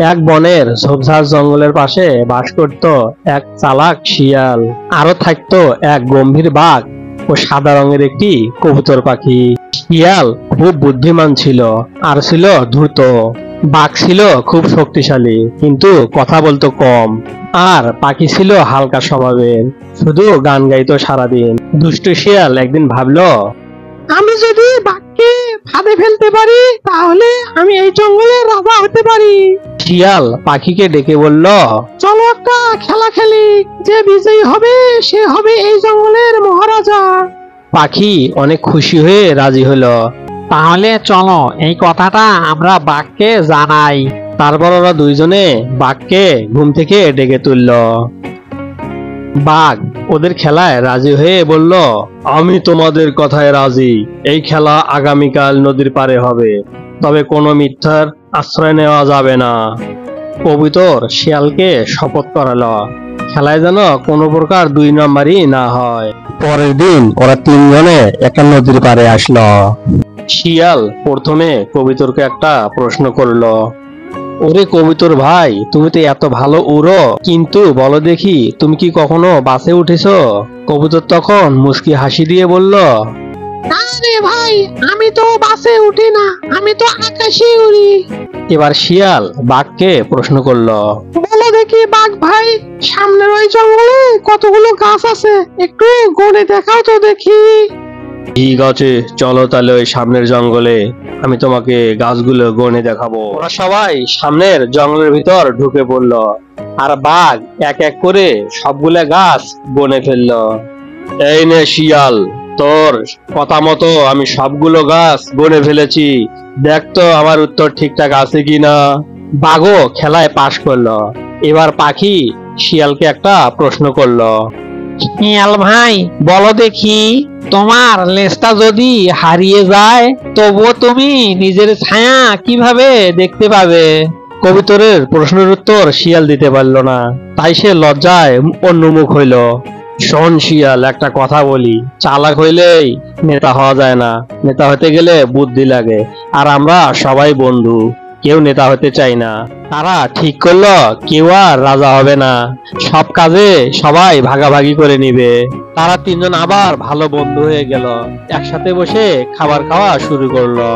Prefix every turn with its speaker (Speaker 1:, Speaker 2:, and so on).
Speaker 1: এক বনের ঝোপঝাড় জঙ্গলের পাশে বাস করত এক চালাক শিয়াল। আরো থাকতো এক গম্ভীর বাঘ ও সাদা রঙের একটি কবুতর পাখি। শিয়াল খুব বুদ্ধিমান ছিল আর ছিল দ্রুত। বাঘ ছিল খুব শক্তিশালী কিন্তু কথা বলতো কম। আর পাখি ছিল হালকা স্বভাবের, শুধু গান গাইতো সারাদিন। দুষ্ট শিয়াল একদিন ভাবলো,
Speaker 2: আমি যদি বাঘকে ফাঁদে ফেলতে পারি তাহলে আমি এই জঙ্গলের রাজা হতে পারি।
Speaker 1: শিয়াল পাখিকে ডেকে বলল,
Speaker 2: চলো একটা খেলা খেলি, যে বিজয়ী হবে সে হবে এই জঙ্গলের মহারাজা।
Speaker 1: পাখি অনেক খুশি হয়ে রাজি হলো।
Speaker 3: তাহলে চলো এই কথাটা আমরা বাঘকে জানাই।
Speaker 1: তারপর ওরা দুইজনে বাঘকে ঘুম থেকে ডেকে তুলল। বাঘ ওদের খেলায় রাজি হয়ে বলল, আমি তোমাদের কথায় রাজি। এই খেলা আগামীকাল নদীর পারে হবে, তবে কোনো মিথ্যার আশ্রয় নেওয়া যাবে না। কবুতর শিয়ালকে শপথ করালো খেলায় যেন কোনো প্রকার দুই নম্বরই না হয়। পরের দিন ওরা তিনজনে একটা নদীর পাড়ে আসলো। শিয়াল প্রথমে কবুতরকে একটা প্রশ্ন করলো, ওরে কবুতর ভাই, তুমি তো এত ভালো উড়ো, কিন্তু বলো দেখি তুমি কি কখনো বাসে উঠেছো? কবুতর তখন মুস্কি হাসি দিয়ে বলল,
Speaker 2: না রে ভাই, আমি তো বাসে উঠি না, আমি তো আকাশে উড়ি।
Speaker 1: এবার শিয়াল বাঘকে প্রশ্ন করলো,
Speaker 2: বলো দেখি বাঘ ভাই, সামনের ওই জঙ্গলে কতগুলো গাছ আছে, একটু গণে দেখাও তো দেখি।
Speaker 1: ঠিক আছে, চলো তাহলে ওই সামনের জঙ্গলে, আমি তোমাকে গাছগুলো গণে দেখাবো। ওরা সবাই সামনের জঙ্গলের ভিতর ঢুকে পড়লো আর বাঘ এক এক করে সবগুলা গাছ গণে ফেললো। এই নে শিয়াল, তোর কথা মতো আমি সবগুলো গাছ গণে ফেলেছি, দেখ তো আমার উত্তর ঠিকঠাক আছে কিনা। বাঘও খেলায় পাশ করলো। এবার পাখি শিয়ালকে একটা প্রশ্ন করলো,
Speaker 3: শিয়াল ভাই বলো দেখি, তোমার লেজটা যদি হারিয়ে যায় তবুও তুমি নিজের ছায়া কিভাবে দেখতে পাবে?
Speaker 1: কবুতরের প্রশ্নের উত্তর শিয়াল দিতে পারল না, তাই সে লজ্জায় অন্যমুখ হইল। শোন শিয়াল, একটা কথা বলি, চালাক হইলেই নেতা হওয়া যায় না, নেতা হতে গেলে বুদ্ধি লাগে। আর আমরা সবাই বন্ধু, কেউ নেতা হতে চাই না। তারা ঠিক করলো কেউ আর রাজা হবে না, সব কাজে সবাই ভাগাভাগি করে নিবে। তারা তিনজন আবার ভালো বন্ধু হয়ে গেল, একসাথে বসে খাবার খাওয়া শুরু করলো।